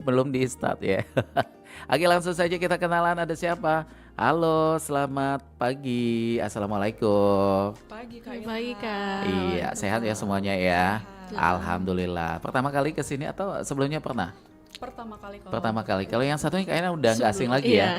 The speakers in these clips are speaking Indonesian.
Belum di-start ya. Oke, langsung saja kita kenalan, ada siapa? Halo, selamat pagi. Assalamualaikum. Pagi Kak Pagi Kak, Ilham. Iya, sehat ya waalaikumsalam. semuanya ya? Sehat. Heeh. Alhamdulillah. Pertama kali ke sini atau sebelumnya pernah? Pertama kali kalau Pertama untuk kali. Kalau yang satunya kayaknya udah nggak asing Sebelum lagi ya. iya.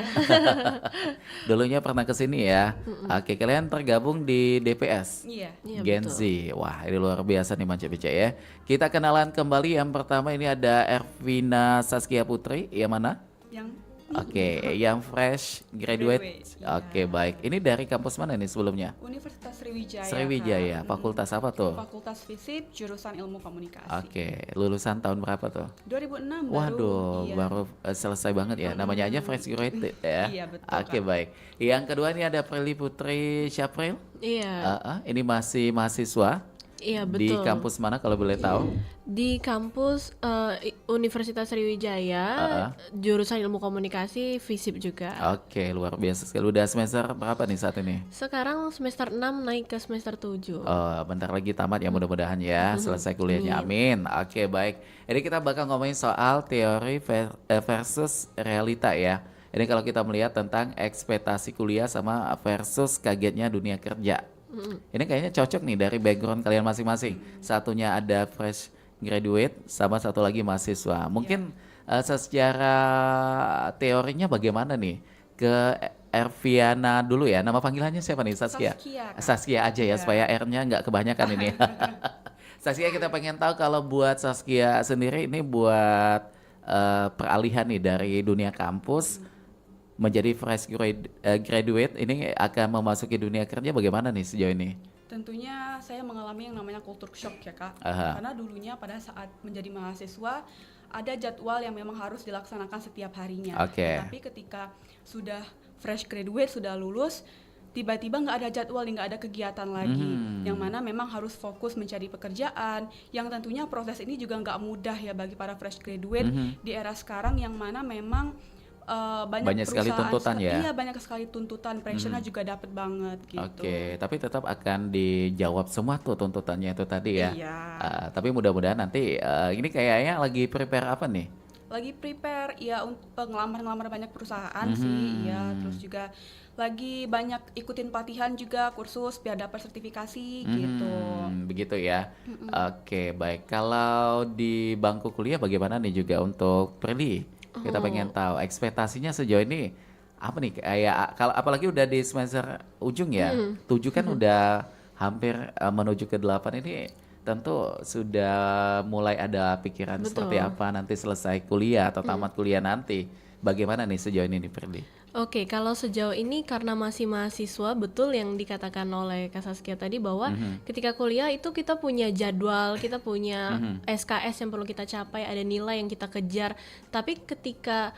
Dulunya pernah ke sini ya. Oke, kalian tergabung di DPS. iya, Iya Gen Z. betul. Wah, ini luar biasa nih Mance Bica ya. Kita kenalan kembali. Yang pertama ini ada Ervina Saskia Putri. Yang mana? yang Oke, yang fresh graduate. Graduate, iya. Oke, baik. Ini dari kampus mana nih sebelumnya? Universitas Sriwijaya. Sriwijaya. Kak. Fakultas apa tuh? Fakultas Fisip, jurusan Ilmu Komunikasi. Oke, lulusan tahun berapa tuh? 2006 baru. Waduh, Iya. baru selesai banget ya. Namanya aja fresh graduate ya. Iya, betul, Oke, Kak. baik. Yang kedua ini ada Prilly Putri Syapril. Iya, Ini masih mahasiswa iya di betul. kampus mana kalau boleh tahu? Di kampus Universitas Sriwijaya, jurusan Ilmu Komunikasi, FISIP juga. Oke, luar biasa sekali. Udah semester berapa nih saat ini? Sekarang semester 6 naik ke semester 7. Oh, bentar lagi tamat ya mudah-mudahan ya selesai kuliahnya. Amin. Oke, baik. Ini kita bakal ngomongin soal teori versus realita ya. Ini kalau kita melihat tentang ekspektasi kuliah sama versus kagetnya dunia kerja. Ini kayaknya cocok nih dari background kalian masing-masing. Satunya ada fresh graduate sama satu lagi mahasiswa. Mungkin secara teorinya bagaimana nih? Ke Erviana dulu ya. Nama panggilannya siapa nih? Saskia. Saskia, Kak. Saskia aja ya Iya. supaya R-nya nggak kebanyakan ini. Saskia, kita pengen tahu kalau buat Saskia sendiri ini buat peralihan nih dari dunia kampus menjadi fresh graduate ini akan memasuki dunia kerja bagaimana nih sejauh ini? Tentunya saya mengalami yang namanya culture shock ya Kak. Aha. Karena dulunya pada saat menjadi mahasiswa ada jadwal yang memang harus dilaksanakan setiap harinya. Oke. Tapi ketika sudah fresh graduate, sudah lulus, tiba-tiba nggak ada jadwal, nggak ada kegiatan lagi. Yang mana memang harus fokus mencari pekerjaan. Yang tentunya proses ini juga nggak mudah ya bagi para fresh graduate di era sekarang yang mana memang Banyak sekali perusahaan tuntutan ya? Iya, banyak sekali tuntutan, pressure-nya juga dapat banget gitu. Oke, tapi tetap akan dijawab semua tuh tuntutannya itu tadi ya. Iya. Tapi mudah-mudahan nanti ini kayaknya lagi prepare apa nih? Lagi prepare ya untuk ngelamar-ngelamar banyak perusahaan sih, ya. Terus juga lagi banyak ikutin pelatihan juga, kursus biar dapat sertifikasi gitu. Begitu ya. Oke, baik. Kalau di bangku kuliah bagaimana nih juga untuk Prilly? Kita pengen tahu ekspektasinya sejauh ini apa nih? Kayak kalau apalagi udah di semester ujung ya. 7 kan udah hampir menuju ke 8 ini tentu sudah mulai ada pikiran seperti Betul. apa nanti selesai kuliah atau tamat kuliah nanti. Bagaimana nih sejauh ini nih Prilly? Oke, kalau sejauh ini karena masih mahasiswa, betul yang dikatakan oleh Kak Saskia tadi bahwa ketika kuliah itu kita punya jadwal, kita punya SKS yang perlu kita capai, ada nilai yang kita kejar. Tapi ketika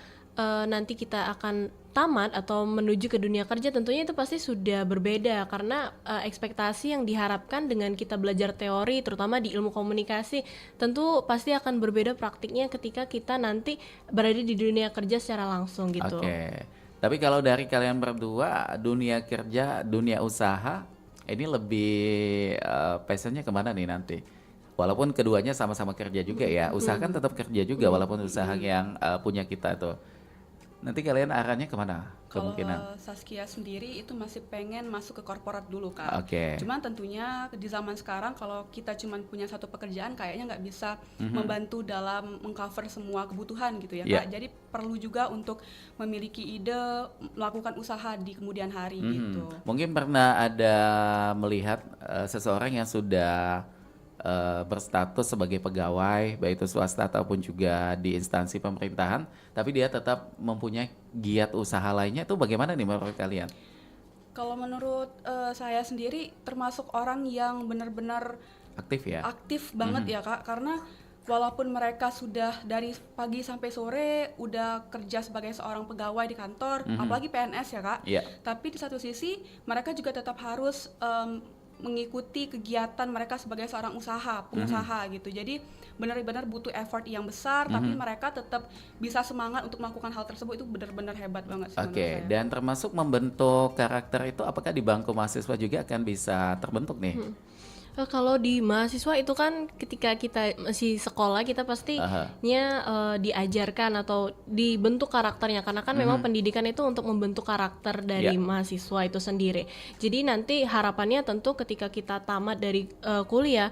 nanti kita akan tamat atau menuju ke dunia kerja, tentunya itu pasti sudah berbeda karena ekspektasi yang diharapkan dengan kita belajar teori, terutama di ilmu komunikasi, tentu pasti akan berbeda praktiknya ketika kita nanti berada di dunia kerja secara langsung gitu. Oke. Tapi kalau dari kalian berdua, dunia kerja, dunia usaha, ini lebih passionnya kemana nih nanti? Walaupun keduanya sama-sama kerja juga ya, usaha kan tetap kerja juga walaupun usaha yang punya kita tuh. Nanti kalian arahnya kemana Kalau kemungkinan? Saskia sendiri itu masih pengen masuk ke korporat dulu Kak. Oke. Cuman tentunya di zaman sekarang kalau kita cuman punya satu pekerjaan kayaknya nggak bisa membantu dalam mengcover semua kebutuhan gitu ya Iya. Kak. Jadi perlu juga untuk memiliki ide melakukan usaha di kemudian hari gitu. Mungkin pernah ada melihat seseorang yang sudah berstatus sebagai pegawai, baik itu swasta ataupun juga di instansi pemerintahan, tapi dia tetap mempunyai giat usaha lainnya, itu bagaimana nih menurut kalian? Kalau menurut saya sendiri termasuk orang yang benar-benar Aktif ya? aktif banget ya Kak, karena walaupun mereka sudah dari pagi sampai sore udah kerja sebagai seorang pegawai di kantor, apalagi PNS ya Kak, Iya. tapi di satu sisi mereka juga tetap harus mengikuti kegiatan mereka sebagai seorang pengusaha gitu. Jadi benar-benar butuh effort yang besar, tapi mereka tetap bisa semangat untuk melakukan hal tersebut, itu benar-benar hebat banget sih menurut Oke, saya. dan termasuk membentuk karakter itu apakah di bangku mahasiswa juga akan bisa terbentuk nih? Kalau di mahasiswa itu kan ketika kita masih sekolah kita pastinya diajarkan atau dibentuk karakternya karena kan memang pendidikan itu untuk membentuk karakter dari mahasiswa itu sendiri. Jadi nanti harapannya tentu ketika kita tamat dari kuliah,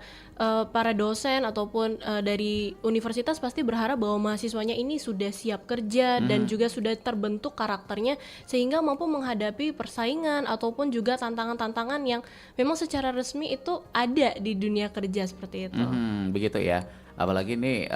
para dosen ataupun dari universitas pasti berharap bahwa mahasiswanya ini sudah siap kerja dan juga sudah terbentuk karakternya sehingga mampu menghadapi persaingan ataupun juga tantangan-tantangan yang memang secara resmi itu ada di dunia kerja seperti itu. Begitu ya. Apalagi nih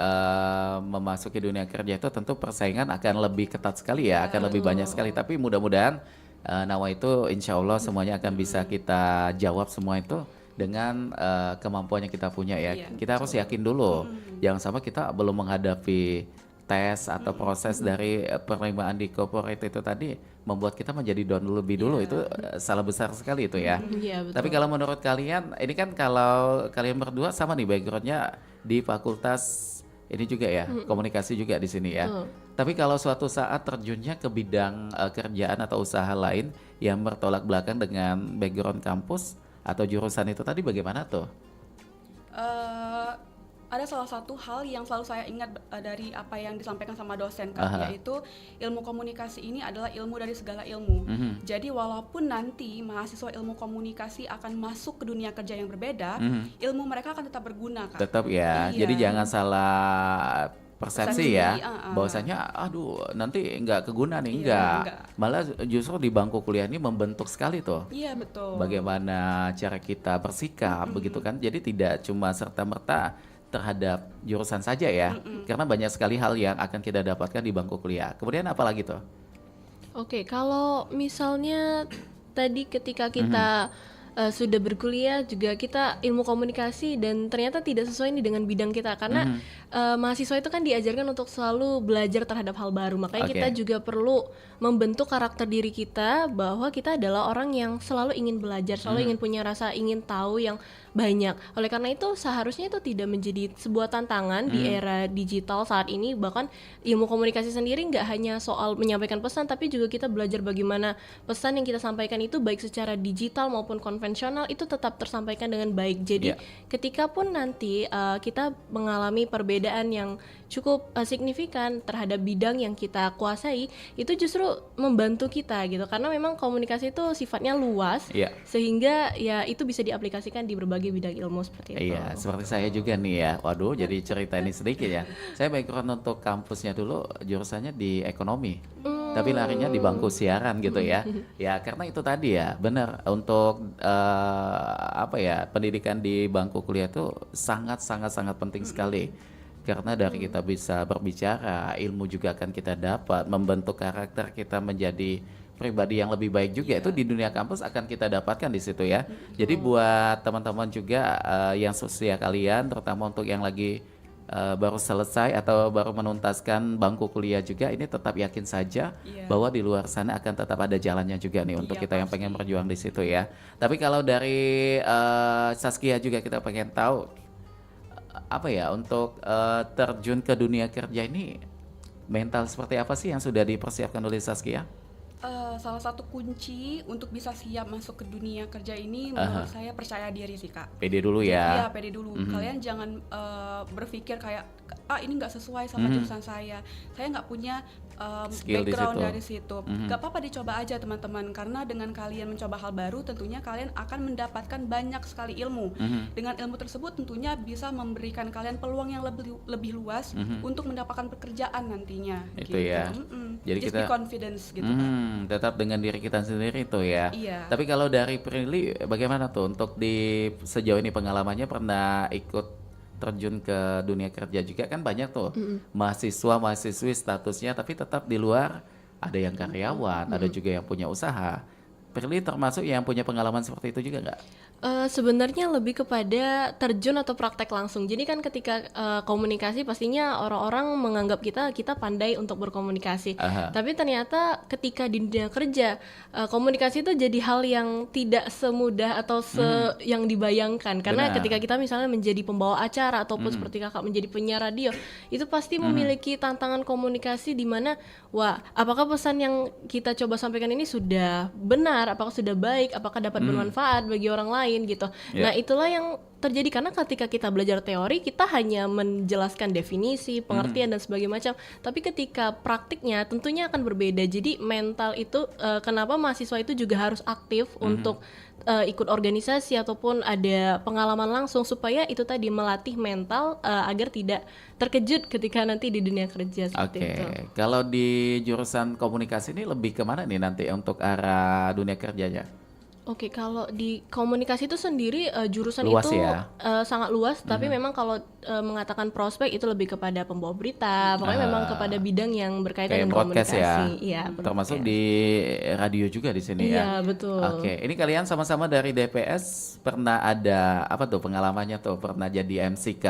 memasuki dunia kerja itu tentu persaingan akan lebih ketat sekali ya, akan lebih banyak sekali. Tapi mudah-mudahan Nawa itu insya Allah semuanya akan bisa kita jawab semua itu dengan kemampuan yang kita punya ya. Kita harus yakin dulu. Jangan sampai kita belum menghadapi tes atau proses dari penerimaan di corporate itu tadi membuat kita menjadi down lebih dulu. Itu salah besar sekali itu ya. Iya, betul. Tapi kalau menurut kalian, ini kan kalau kalian berdua sama nih backgroundnya di fakultas ini juga ya, komunikasi juga di sini ya. Tapi kalau suatu saat terjunnya ke bidang kerjaan atau usaha lain yang bertolak belakang dengan background kampus atau jurusan itu tadi bagaimana tuh? Ada salah satu hal yang selalu saya ingat dari apa yang disampaikan sama dosen Kak, yaitu ilmu komunikasi ini adalah ilmu dari segala ilmu. Jadi walaupun nanti mahasiswa ilmu komunikasi akan masuk ke dunia kerja yang berbeda, ilmu mereka akan tetap berguna Kak. Tetap ya. Iya. Jadi jangan salah persepsi ya, Persepsi, bahwasanya aduh nanti nggak keguna nih, Iya, enggak. enggak. Malah justru di bangku kuliah ini membentuk sekali tuh. Iya betul. Bagaimana cara kita bersikap begitu kan. Jadi tidak cuma serta-merta terhadap jurusan saja ya, karena banyak sekali hal yang akan kita dapatkan di bangku kuliah. Kemudian apa lagi tuh? Oke, kalau misalnya tadi ketika kita sudah berkuliah juga kita ilmu komunikasi dan ternyata tidak sesuai nih dengan bidang kita karena mahasiswa itu kan diajarkan untuk selalu belajar terhadap hal baru. Makanya kita juga perlu membentuk karakter diri kita bahwa kita adalah orang yang selalu ingin belajar, selalu ingin punya rasa ingin tahu yang banyak. Oleh karena itu seharusnya itu tidak menjadi sebuah tantangan di era digital saat ini. Bahkan ilmu komunikasi sendiri nggak hanya soal menyampaikan pesan, tapi juga kita belajar bagaimana pesan yang kita sampaikan itu baik secara digital maupun konvensional itu tetap tersampaikan dengan baik. Jadi ketika pun nanti kita mengalami perbedaan yang cukup signifikan terhadap bidang yang kita kuasai, itu justru membantu kita gitu. Karena memang komunikasi itu sifatnya luas, sehingga ya itu bisa diaplikasikan di berbagai bidang ilmu seperti itu. Iya, seperti saya juga nih ya. Waduh, jadi cerita ini sedikit ya. Saya background untuk kampusnya dulu jurusannya di ekonomi. Tapi larinya di bangku siaran gitu ya. Ya, karena itu tadi ya, benar untuk apa ya, pendidikan di bangku kuliah itu sangat penting sekali. Karena dari kita bisa berbicara, ilmu juga akan kita dapat, membentuk karakter kita menjadi pribadi yang lebih baik juga. Itu di dunia kampus akan kita dapatkan di situ ya. Jadi buat teman-teman juga yang seusia kalian, terutama untuk yang lagi baru selesai atau baru menuntaskan bangku kuliah juga, ini tetap yakin saja bahwa di luar sana akan tetap ada jalannya juga nih untuk kita yang pengen berjuang di situ ya. Tapi kalau dari Saskia juga kita pengen tahu apa ya untuk terjun ke dunia kerja ini mental seperti apa sih yang sudah dipersiapkan oleh Saskia? Salah satu kunci untuk bisa siap masuk ke dunia kerja ini menurut saya percaya diri sih Kak. Pede dulu ya. Iya, pede dulu. Kalian jangan berpikir kayak ini nggak sesuai sama jurusan saya nggak punya background dari situ. Gak apa-apa dicoba aja teman-teman, karena dengan kalian mencoba hal baru tentunya kalian akan mendapatkan banyak sekali ilmu. Dengan ilmu tersebut tentunya bisa memberikan kalian peluang yang lebih luas untuk mendapatkan pekerjaan nantinya. Itu gitu. ya. Jadi Just kita be confidence gitu kan. tetap dengan diri kita sendiri itu ya. Iya. Tapi kalau dari Prilly bagaimana tuh untuk di sejauh ini pengalamannya pernah ikut terjun ke dunia kerja juga kan banyak tuh mahasiswa-mahasiswi statusnya tapi tetap di luar, ada yang karyawan, ada juga yang punya usaha. Prilly termasuk yang punya pengalaman seperti itu juga nggak? Sebenarnya lebih kepada terjun atau praktek langsung. Jadi kan ketika komunikasi pastinya orang-orang menganggap kita pandai untuk berkomunikasi. Tapi ternyata ketika di dunia kerja komunikasi itu jadi hal yang tidak semudah atau yang dibayangkan. Karena ketika kita misalnya menjadi pembawa acara ataupun seperti kakak menjadi penyiar radio, itu pasti memiliki tantangan komunikasi di mana apakah pesan yang kita coba sampaikan ini sudah benar, apakah sudah baik, apakah dapat bermanfaat bagi orang lain. lain gitu. Ya. Nah, itulah yang terjadi karena ketika kita belajar teori kita hanya menjelaskan definisi, pengertian dan sebagainya macam. Tapi ketika praktiknya tentunya akan berbeda. Jadi mental itu kenapa mahasiswa itu juga harus aktif untuk ikut organisasi ataupun ada pengalaman langsung supaya itu tadi melatih mental agar tidak terkejut ketika nanti di dunia kerja seperti Oke, itu. kalau di jurusan komunikasi ini lebih kemana nih nanti untuk arah dunia kerjanya? Oke, kalau di komunikasi itu sendiri jurusan Luas itu ya? sangat luas, tapi memang kalau mengatakan prospek itu lebih kepada pembawa berita, pokoknya memang kepada bidang yang berkaitan Kayak dengan broadcast ya, komunikasi. Iya, termasuk broadcast. di radio juga di sini ya. Iya, betul. Oke, ini kalian sama-sama dari DPS pernah ada apa tuh pengalamannya tuh? Pernah jadi MCK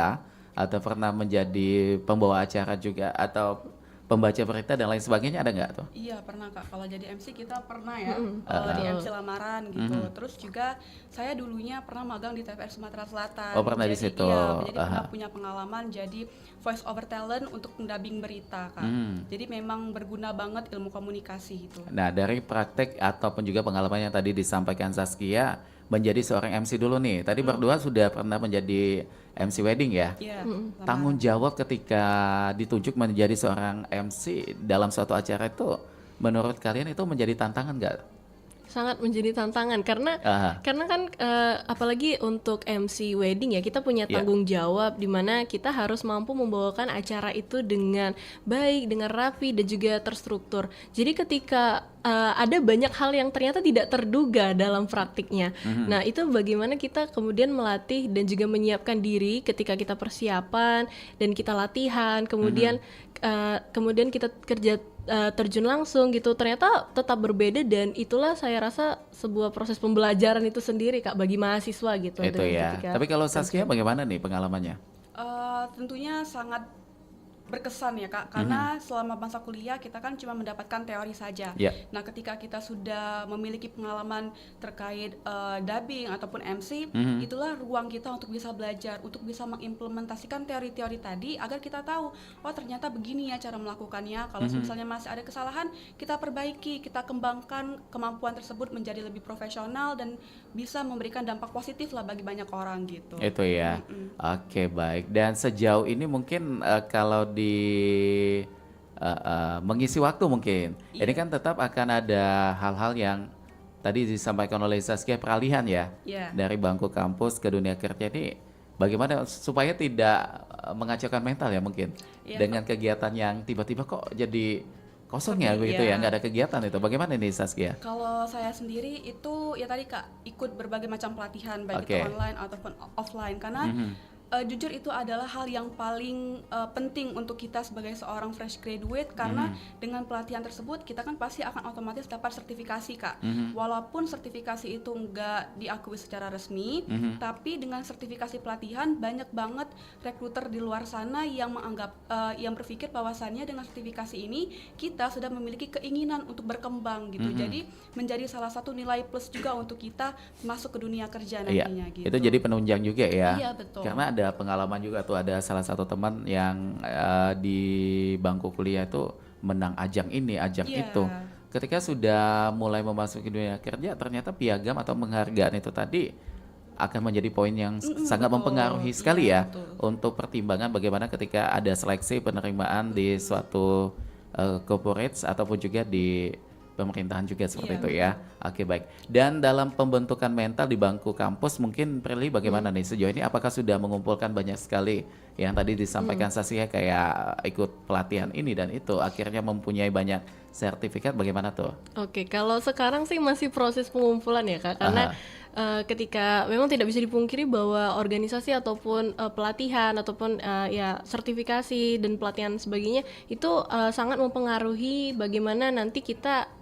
atau pernah menjadi pembawa acara juga atau pembaca berita dan lain sebagainya ada nggak tuh? Iya pernah Kak, kalau jadi MC kita pernah ya, di Betul. MC lamaran gitu. Terus juga saya dulunya pernah magang di TVR Sumatera Selatan. Oh, pernah di Jadi, situ. Iya, jadi Aha. pernah punya pengalaman jadi voice over talent untuk pendamping berita Kak. Jadi memang berguna banget ilmu komunikasi itu. Nah, dari praktek ataupun juga pengalaman yang tadi disampaikan Saskia menjadi seorang MC dulu nih. Tadi berdua sudah pernah menjadi MC wedding ya. Iya, Tanggung jawab ketika ditunjuk menjadi seorang MC dalam suatu acara itu menurut kalian itu menjadi tantangan nggak? Sangat menjadi tantangan karena Aha. kan apalagi untuk MC wedding ya kita punya Ya. tanggung jawab di mana kita harus mampu membawakan acara itu dengan baik, dengan rapi dan juga terstruktur. Jadi ketika ada banyak hal yang ternyata tidak terduga dalam praktiknya. Nah, itu bagaimana kita kemudian melatih dan juga menyiapkan diri ketika kita persiapan dan kita latihan, kemudian kemudian kita kerja terjun langsung gitu, ternyata tetap berbeda dan itulah saya rasa sebuah proses pembelajaran itu sendiri Kak bagi mahasiswa gitu. Itu dan ya. ketika Tapi kalau Saskia bagaimana nih pengalamannya? Tentunya sangat berkesan ya Kak, karena selama masa kuliah kita kan cuma mendapatkan teori saja. Ya. Nah, ketika kita sudah memiliki pengalaman terkait dubbing ataupun MC, itulah ruang kita untuk bisa belajar, untuk bisa mengimplementasikan teori-teori tadi agar kita tahu, oh ternyata begini ya cara melakukannya. Kalau misalnya masih ada kesalahan, kita perbaiki, kita kembangkan kemampuan tersebut menjadi lebih profesional dan bisa memberikan dampak positif lah bagi banyak orang gitu. Itu ya. Oke, baik. Dan sejauh ini mungkin kalau di mengisi waktu mungkin. Ini kan tetap akan ada hal-hal yang tadi disampaikan oleh Saskia peralihan ya. Iya. Dari bangku kampus ke dunia kerja ini bagaimana supaya tidak mengacaukan mental ya mungkin. Iya, Dengan kegiatan yang tiba-tiba kok jadi kosong ya Sepi, begitu iya. ya, nggak ada kegiatan itu. Bagaimana nih Saskia? Kalau saya sendiri itu ya tadi Kak, ikut berbagai macam pelatihan baik Oke. itu online ataupun offline karena jujur itu adalah hal yang paling penting untuk kita sebagai seorang fresh graduate karena dengan pelatihan tersebut kita kan pasti akan otomatis dapat sertifikasi Kak. Walaupun sertifikasi itu nggak diakui secara resmi, tapi dengan sertifikasi pelatihan banyak banget rekruter di luar sana yang menganggap yang berpikir bahwasannya dengan sertifikasi ini kita sudah memiliki keinginan untuk berkembang gitu. Jadi menjadi salah satu nilai plus juga untuk kita masuk ke dunia kerja Iya, nantinya gitu. itu jadi penunjang juga ya. Iya, betul. Karena ada pengalaman juga tuh, ada salah satu teman yang di bangku kuliah itu menang ajang ini, ajang Iya. itu. Ketika sudah mulai memasuki dunia kerja, ternyata piagam atau penghargaan itu tadi akan menjadi poin yang sangat betul. mempengaruhi sekali Iya, ya betul. untuk pertimbangan bagaimana ketika ada seleksi penerimaan di suatu corporates ataupun juga di pemerintahan juga seperti Iya, itu ya. Oke, baik. Dan dalam pembentukan mental di bangku kampus mungkin Prilly bagaimana nih sejauh ini, apakah sudah mengumpulkan banyak sekali yang tadi disampaikan Saskia kayak ikut pelatihan ini dan itu akhirnya mempunyai banyak sertifikat, bagaimana tuh? Oke, kalau sekarang sih masih proses pengumpulan ya Kak, karena ketika memang tidak bisa dipungkiri bahwa organisasi ataupun pelatihan ataupun ya sertifikasi dan pelatihan sebagainya itu sangat mempengaruhi bagaimana nanti kita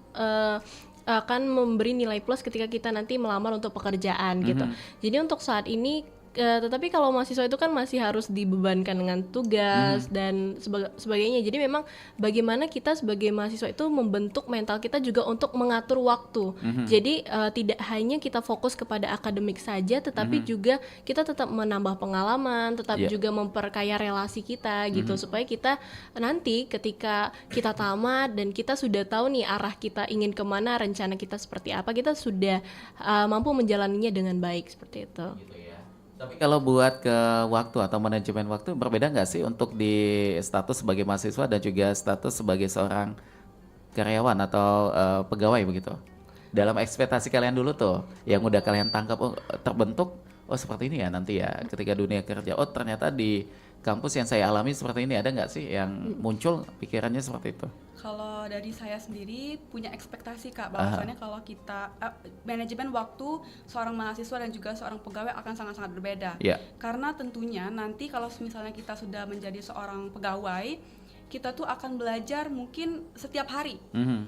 akan memberi nilai plus ketika kita nanti melamar untuk pekerjaan gitu. Jadi untuk saat ini Tetapi kalau mahasiswa itu kan masih harus dibebankan dengan tugas dan sebagainya. Jadi memang bagaimana kita sebagai mahasiswa itu membentuk mental kita juga untuk mengatur waktu. Jadi tidak hanya kita fokus kepada akademik saja, tetapi juga kita tetap menambah pengalaman, tetap juga memperkaya relasi kita gitu, supaya kita nanti ketika kita tamat dan kita sudah tahu nih arah kita ingin kemana, rencana kita seperti apa, kita sudah mampu menjalaninya dengan baik seperti itu. Gitu ya. Tapi kalau buat ke waktu atau manajemen waktu berbeda nggak sih untuk di status sebagai mahasiswa dan juga status sebagai seorang karyawan atau pegawai begitu? Dalam ekspektasi kalian dulu tuh, yang udah kalian tangkap, oh terbentuk, oh seperti ini ya nanti ya ketika dunia kerja. Oh ternyata di kampus yang saya alami seperti ini, ada nggak sih yang muncul pikirannya seperti itu? Kalau dari saya sendiri punya ekspektasi Kak, bahwasannya kalau kita manajemen waktu seorang mahasiswa dan juga seorang pegawai akan sangat-sangat berbeda. Iya. Karena tentunya nanti kalau misalnya kita sudah menjadi seorang pegawai, kita tuh akan belajar mungkin setiap hari.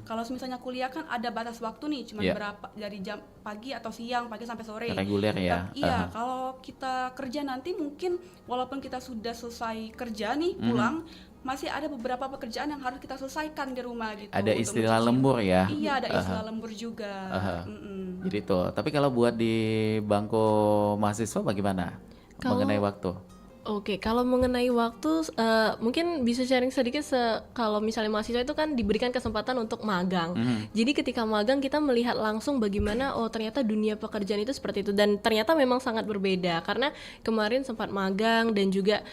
Kalau misalnya kuliah kan ada batas waktu nih, cuma berapa dari jam pagi atau siang, pagi sampai sore. Reguler ya. Iya, kalau kita kerja nanti mungkin walaupun kita sudah selesai kerja nih pulang, masih ada beberapa pekerjaan yang harus kita selesaikan di rumah gitu. Ada untuk istilah mencuci. lembur ya. Iya, ada istilah lembur juga. Jadi tuh. Tapi kalau buat di bangku mahasiswa bagaimana mengenai waktu? Oke, kalau mengenai waktu, mungkin bisa sharing sedikit kalau misalnya mahasiswa itu kan diberikan kesempatan untuk magang. Jadi ketika magang kita melihat langsung bagaimana, oh ternyata dunia pekerjaan itu seperti itu, dan ternyata memang sangat berbeda. Karena kemarin sempat magang dan juga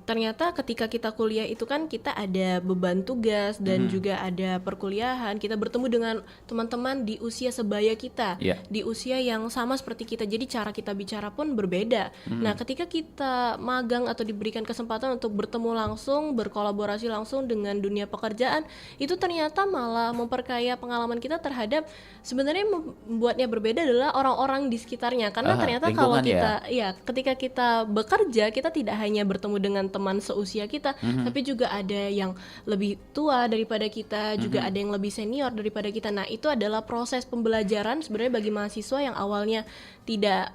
ternyata ketika kita kuliah itu kan kita ada beban tugas dan juga ada perkuliahan. Kita bertemu dengan teman-teman di usia sebaya kita, di usia yang sama seperti kita. Jadi cara kita bicara pun berbeda. Nah, ketika kita magang atau diberikan kesempatan untuk bertemu langsung, berkolaborasi langsung dengan dunia pekerjaan, itu ternyata malah memperkaya pengalaman kita terhadap, sebenarnya membuatnya berbeda adalah orang-orang di sekitarnya. Karena ternyata kalau kita ketika kita bekerja, kita tidak hanya bertemu dengan teman seusia kita, tapi juga ada yang lebih tua daripada kita, juga ada yang lebih senior daripada kita. Nah, itu adalah proses pembelajaran sebenarnya bagi mahasiswa yang awalnya tidak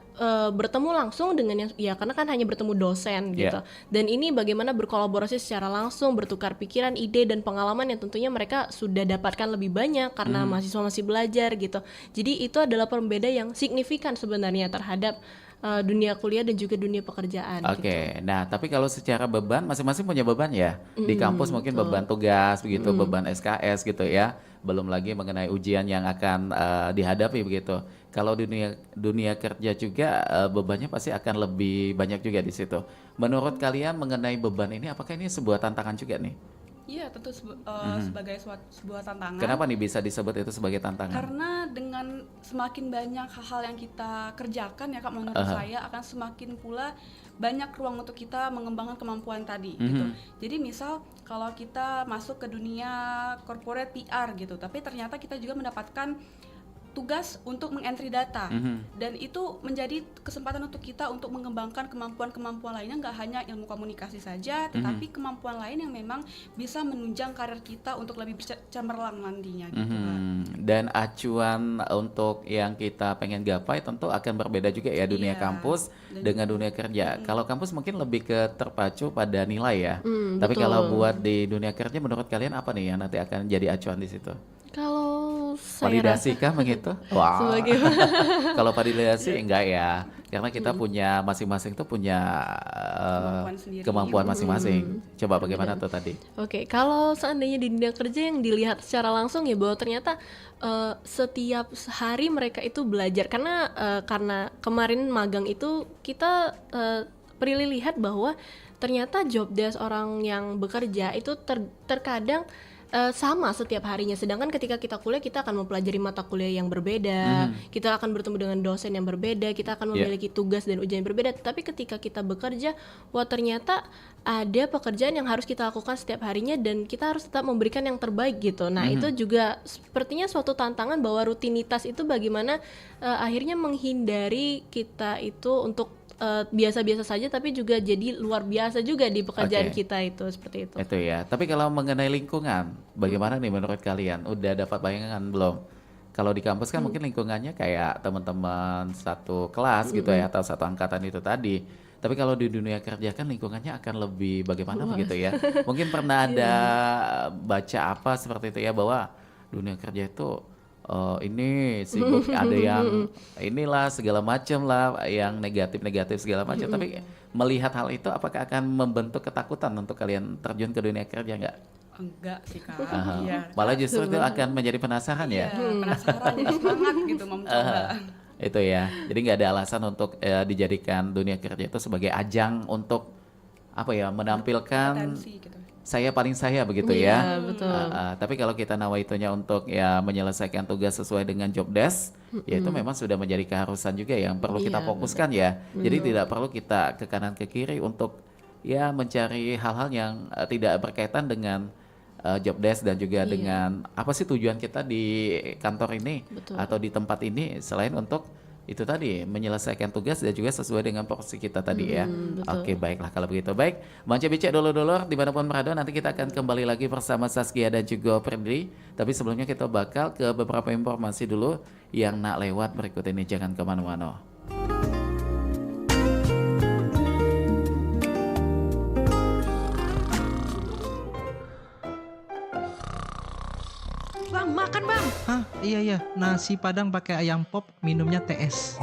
bertemu langsung dengan yang karena kan hanya bertemu dosen gitu. Dan ini bagaimana berkolaborasi secara langsung, bertukar pikiran, ide dan pengalaman yang tentunya mereka sudah dapatkan lebih banyak karena mahasiswa masih belajar gitu. Jadi itu adalah perbedaan yang signifikan sebenarnya terhadap dunia kuliah dan juga dunia pekerjaan. Oke, nah tapi kalau secara beban, masing-masing punya beban ya. Di kampus mungkin beban tugas begitu, beban SKS gitu ya. Belum lagi mengenai ujian yang akan dihadapi begitu. Kalau dunia kerja juga bebannya pasti akan lebih banyak juga di situ. Menurut kalian mengenai beban ini, apakah ini sebuah tantangan juga nih? Iya, tentu sebagai sebuah tantangan. Kenapa nih bisa disebut itu sebagai tantangan? Karena dengan semakin banyak hal-hal yang kita kerjakan ya Kak, menurut saya akan semakin pula banyak ruang untuk kita mengembangkan kemampuan tadi gitu. Jadi misal kalau kita masuk ke dunia corporate PR gitu, tapi ternyata kita juga mendapatkan tugas untuk mengentry data dan itu menjadi kesempatan untuk kita untuk mengembangkan kemampuan-kemampuan lainnya, nggak hanya ilmu komunikasi saja, tetapi kemampuan lain yang memang bisa menunjang karir kita untuk lebih cemerlang nantinya gitu kan. Dan acuan untuk yang kita pengen gapai tentu akan berbeda juga ya dunia kampus dengan dunia kerja. Kalau kampus mungkin lebih ke terpacu pada nilai ya. Tapi kalau buat di dunia kerja menurut kalian apa nih yang nanti akan jadi acuan di situ? Kalau saya Validasi kah begitu? Wah. Kalau validasi enggak ya, karena kita punya masing-masing tuh punya kemampuan masing-masing. Coba bagaimana tuh tadi? Oke, kalau seandainya di dunia kerja yang dilihat secara langsung ya bahwa ternyata setiap hari mereka itu belajar karena kemarin magang itu kita perlu lihat bahwa ternyata job desk orang yang bekerja itu terkadang sama setiap harinya, sedangkan ketika kita kuliah kita akan mempelajari mata kuliah yang berbeda, kita akan bertemu dengan dosen yang berbeda, kita akan memiliki tugas dan ujian yang berbeda. Tapi ketika kita bekerja, wah ternyata ada pekerjaan yang harus kita lakukan setiap harinya dan kita harus tetap memberikan yang terbaik gitu. Nah itu juga sepertinya suatu tantangan bahwa rutinitas itu bagaimana akhirnya menghindari kita itu untuk biasa-biasa saja tapi juga jadi luar biasa juga di pekerjaan kita itu, seperti itu. Itu ya. Tapi kalau mengenai lingkungan, bagaimana nih menurut kalian? Udah dapat bayangan belum kalau di kampus kan mungkin lingkungannya kayak teman-teman satu kelas gitu ya atau satu angkatan itu tadi. Tapi kalau di dunia kerja kan lingkungannya akan lebih bagaimana begitu ya. Mungkin pernah ada baca apa seperti itu ya bahwa dunia kerja itu ini sibuk ada yang inilah segala macam lah yang negatif-negatif segala macam. Tapi melihat hal itu apakah akan membentuk ketakutan untuk kalian terjun ke dunia kerja nggak? Enggak sih Kak. Aha. Iya. Malah justru itu akan menjadi penasaran ya. Iya, penasaran jadi semangat gitu mau mencoba. Itu ya. Jadi nggak ada alasan untuk dijadikan dunia kerja itu sebagai ajang untuk apa ya menampilkan Potensi gitu. saya begitu Iya, ya. betul. Tapi kalau kita nawaitunya untuk ya menyelesaikan tugas sesuai dengan job desk, ya itu memang sudah menjadi keharusan juga yang perlu kita Iya, fokuskan ya. Jadi tidak perlu kita ke kanan ke kiri untuk ya mencari hal-hal yang tidak berkaitan dengan job desk dan juga dengan apa sih tujuan kita di kantor ini Betul. atau di tempat ini selain untuk itu tadi menyelesaikan tugas dan juga sesuai dengan porsi kita tadi ya. betul. Oke, baiklah kalau begitu. Baik, Manca Becek dulur-dulur dimanapun berada, nanti kita akan kembali lagi bersama Saskia dan juga Fredri. Tapi sebelumnya kita bakal ke beberapa informasi dulu yang nak lewat berikut ini, jangan kemana-mana. Bang, makan bang. Hah, iya, nasi padang pakai ayam pop, minumnya TS.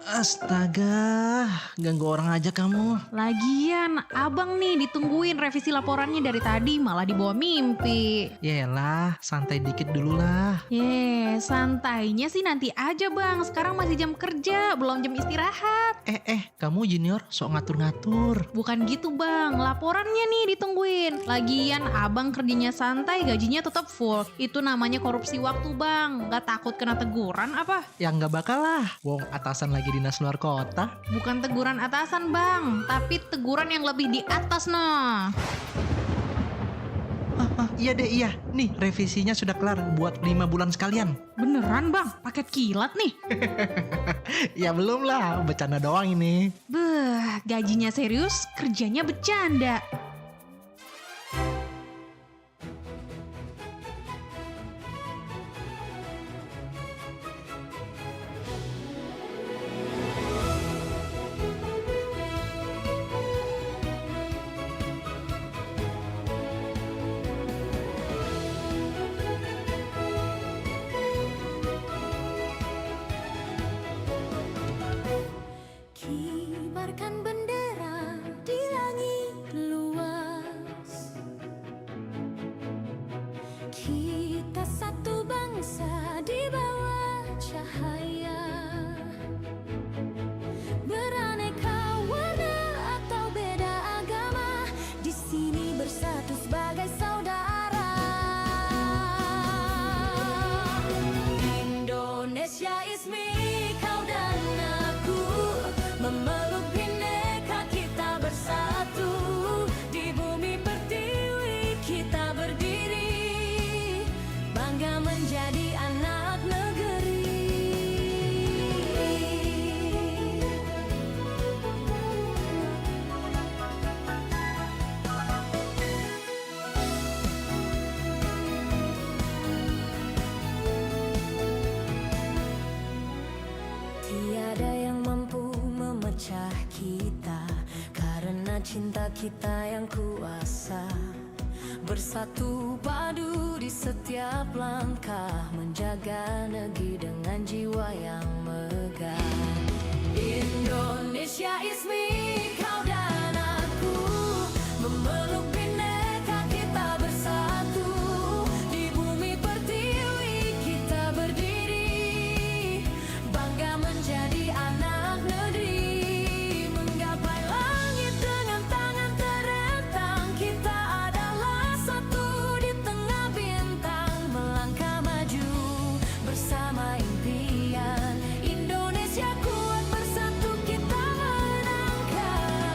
Astaga, ganggu orang aja kamu. Lagian, abang nih ditungguin revisi laporannya dari tadi, malah dibawa mimpi. Yelah, santai dikit dulu lah. Santainya sih nanti aja bang. Sekarang masih jam kerja, belum jam istirahat. Kamu junior sok ngatur-ngatur. Bukan gitu bang, laporannya nih ditungguin. Lagian abang kerjanya santai, gajinya tetap full. Itu namanya korupsi waktu bang. Gak takut kena teguran apa? Ya nggak bakal lah, wong atasan lagi dinas luar kota. Bukan teguran atasan bang, tapi teguran yang lebih di atas noh. Iya deh, iya. Nih, revisinya sudah kelar buat 5 bulan sekalian. Beneran bang, paket kilat nih. Ya belum lah, bercanda doang ini. Beh, gajinya serius, kerjanya bercanda. Kibarkan bendera di langit luas. Kita satu bangsa di bawah cahaya. Beraneka warna atau beda agama, di sini bersatu sebagai saudara. Indonesia is me, kau dan aku. Memeluk bineka kita bersatu, di bumi pertiwi kita berdiri, bangga menjadi anak negeri. Tiada yang mampu memecah kita, karena cinta kita yang kuasa. Bersatu padu di setiap langkah, menjaga negeri dengan jiwa yang megah. Indonesia is me, kau dan aku. Memeluk bineka kita bersatu, di bumi pertiwi kita berdiri, bangga menjadi anak negeri. Menggapai langit dengan tangan terentang, kita adalah satu di tengah bintang. Melangkah maju bersama impian, Indonesia kuat bersatu kita menangkan.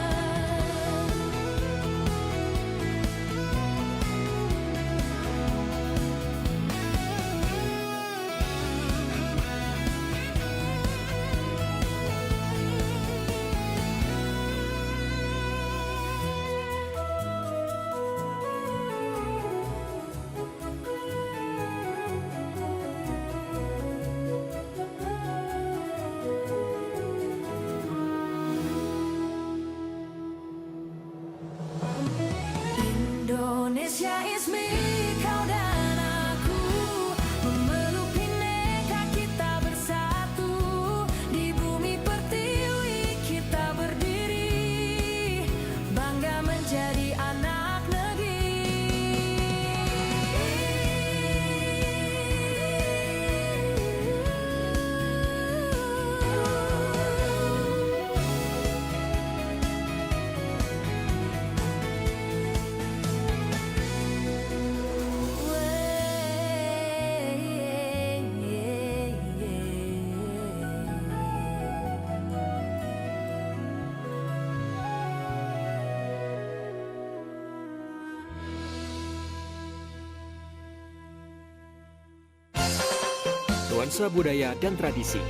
nuansa budaya dan tradisi.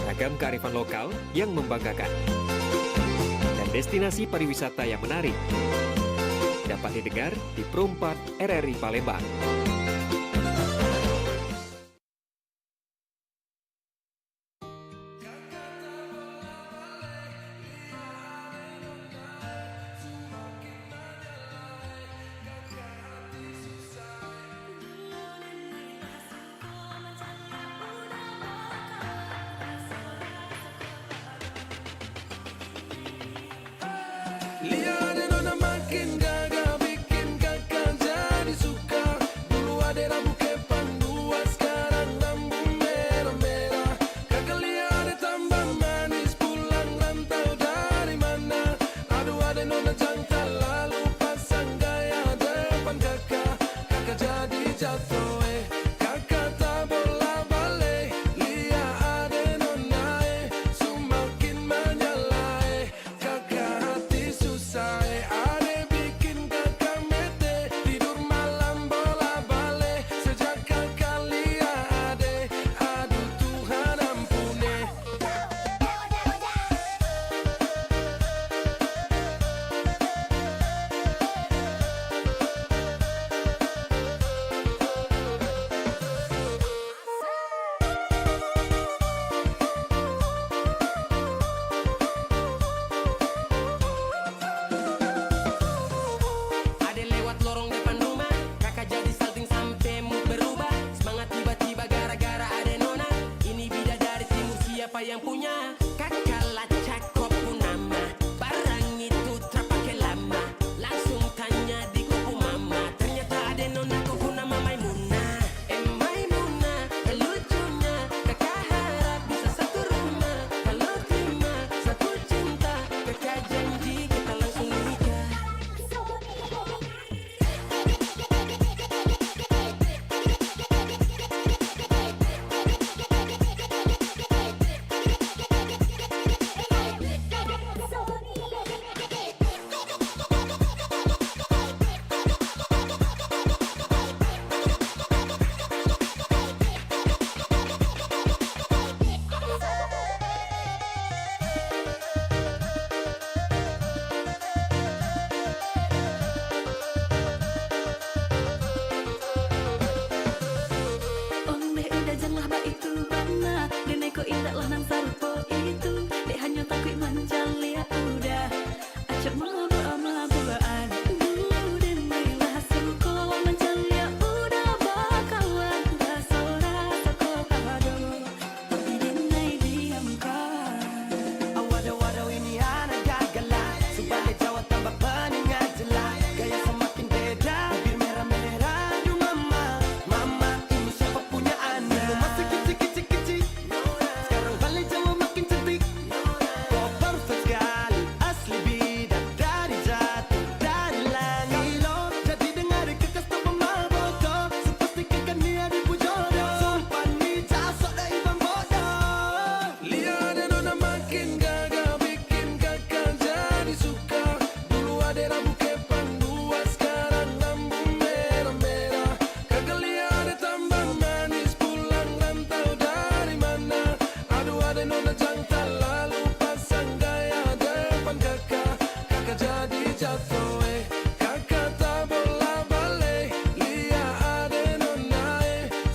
Ragam kearifan lokal yang membanggakan. Dan destinasi pariwisata yang menarik. Dapat didengar di Pro 4 RRI Palembang. Lihat nona makin gagah bikin kakak jadi suka. Dulu ada rambut kepang dua, sekarang rambut merah-merah. Kakak lihat tambah manis pulang rantau dari mana. Aduh ada nona jantan lalu pasang gaya depan kakak. Kakak jadi jatuh kakak tak bola balik. Lihat ada nona semakin menyala kakak hati susah ada bikin kakak mete tidur malam bola balik sejak kakak lihat aduh Tuhan ampuni. Ada lewat lorong depan rumah, kakak jadi salting sampai mood berubah. Semangat tiba-tiba gara-gara ada nona. Ini bidadari timur siapa yang punya? Kakak lacak kopu nama, barang itu terpakai lama. Langsung tanya di kopu mama, ternyata ada nona kopu nama Maimunah. Maimunah, lucunya kakak harap bisa satu rumah. Kalau terima satu cinta, kakak janji kita langsung nikah. Oleh udah janganlah ba itu bana dan ko indaklah nang sarupo itu dek hanya takut menjalia udah acak mabuk-mabukan dulu dan mailah suko menjalia udah bakalan basora sako kado tapi denai diamkan. Waduh ini anak gagala, Subalik Jawa tambah peningat jelas. Gaya semakin beda, bibir merah-merah. Aduh mama ini siapa punya anak? Dulu masih kecil-kecil, sekarang balik Jawa makin cantik. Kau perfect sekali, asli bidadari jatuh dari langit. Kalau jadi dengar kekas tak bodoh, sepastikan dia dipujodoh. Sumpah nih jasok dah ibang bodoh. Lihat nona makin gagah bikin kakak jadi suka. Dulu ada rambut kepang dua, sekarang rambut merah-merah. Kakak lihat tambah manis pulang rantau dari mana. Aduh ada nona jantan lalu pasang gaya depan kakak. Kakak jadi jatuh kakak tak bola balik. Lihat ada nona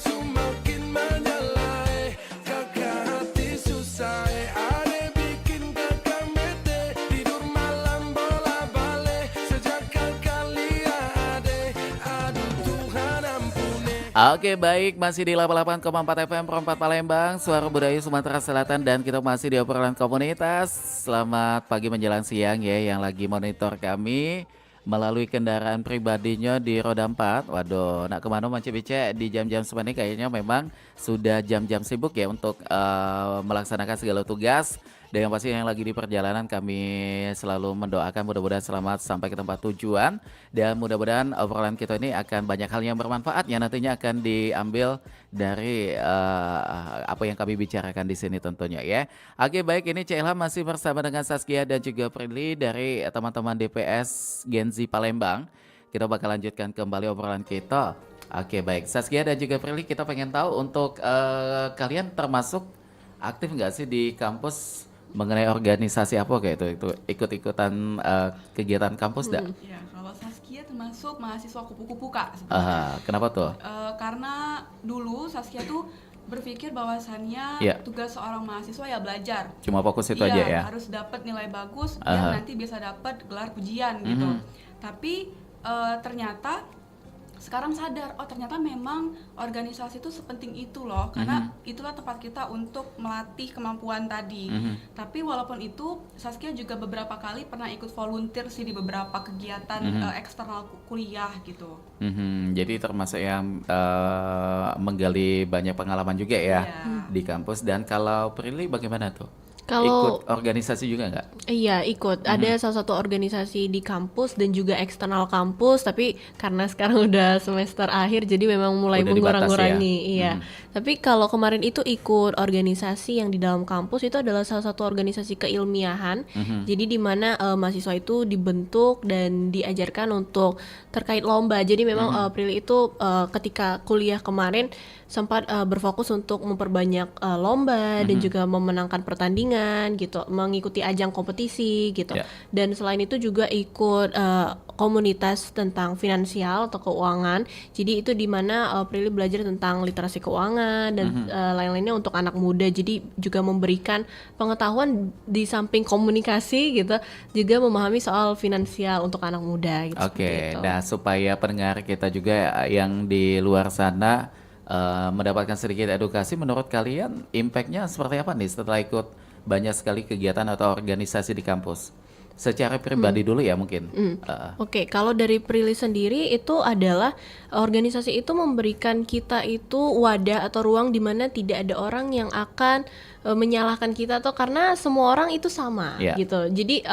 semakin menyala kakak hati susah ada bikin kakak mete tidur malam bola balik sejak kakak lihat aduh Tuhan ampuni. Oke baik, masih di 88,4 FM Pro 4 Palembang, Suara Budaya Sumatera Selatan, dan kita masih di obrolan komunitas. Selamat pagi menjelang siang ya yang lagi monitor kami melalui kendaraan pribadinya di roda 4. Waduh, nak kemana Manci Bice di jam-jam seperti ini kayaknya memang sudah jam-jam sibuk ya untuk melaksanakan segala tugas. Dan yang pasti yang lagi di perjalanan kami selalu mendoakan mudah-mudahan selamat sampai ke tempat tujuan. Dan mudah-mudahan obrolan kita ini akan banyak hal yang bermanfaat yang nantinya akan diambil dari apa yang kami bicarakan di sini tentunya ya. Oke baik, ini Cek Ilham masih bersama dengan Saskia dan juga Prilly dari teman-teman DPS Gen Z Palembang. Kita bakal lanjutkan kembali obrolan kita Oke, baik. Saskia dan juga Prilly, kita pengen tahu untuk kalian termasuk aktif nggak sih di kampus mengenai organisasi apa kayak itu ikut-ikutan kegiatan kampus dah? Ya, kalau Saskia termasuk mahasiswa kupu-kupu Kak Aha, sebenarnya. kenapa tuh? Karena dulu Saskia tuh berpikir bahwasannya Iya. tugas seorang mahasiswa ya belajar. Cuma fokus itu Iya, aja ya? harus dapat nilai bagus Aha. biar nanti bisa dapat gelar pujian gitu. Mhm. Tapi ternyata sekarang sadar, oh ternyata memang organisasi itu sepenting itu loh, karena itulah tempat kita untuk melatih kemampuan tadi. Tapi walaupun itu, Saskia juga beberapa kali pernah ikut volunteer sih di beberapa kegiatan eksternal kuliah gitu. Jadi termasuk yang menggali banyak pengalaman juga ya Iya. di kampus. Dan kalau Prilly bagaimana tuh? Kalau Ikut organisasi juga nggak? iya ikut, ada salah satu organisasi di kampus dan juga eksternal kampus, tapi karena sekarang udah semester akhir jadi memang mulai Udah dibatasi mengurang-ngurangi, ya? iya. Tapi kalau kemarin itu ikut organisasi yang di dalam kampus itu adalah salah satu organisasi keilmiahan, jadi di mana mahasiswa itu dibentuk dan diajarkan untuk terkait lomba. Jadi memang Prilly itu ketika kuliah kemarin sempat berfokus untuk memperbanyak lomba dan juga memenangkan pertandingan gitu, mengikuti ajang kompetisi gitu. Ya. Dan selain itu juga ikut komunitas tentang finansial atau keuangan. Jadi itu di mana Prilly belajar tentang literasi keuangan dan lain-lainnya untuk anak muda. Jadi juga memberikan pengetahuan di samping komunikasi gitu, juga memahami soal finansial untuk anak muda gitu. Oke, seperti itu. nah supaya pendengar kita juga yang di luar sana mendapatkan sedikit edukasi, menurut kalian impact-nya seperti apa nih setelah ikut banyak sekali kegiatan atau organisasi di kampus? Secara pribadi dulu ya mungkin. Oke, kalau dari Prilly sendiri itu adalah organisasi itu memberikan kita itu wadah atau ruang di mana tidak ada orang yang akan menyalahkan kita atau karena semua orang itu sama Iya. gitu. Jadi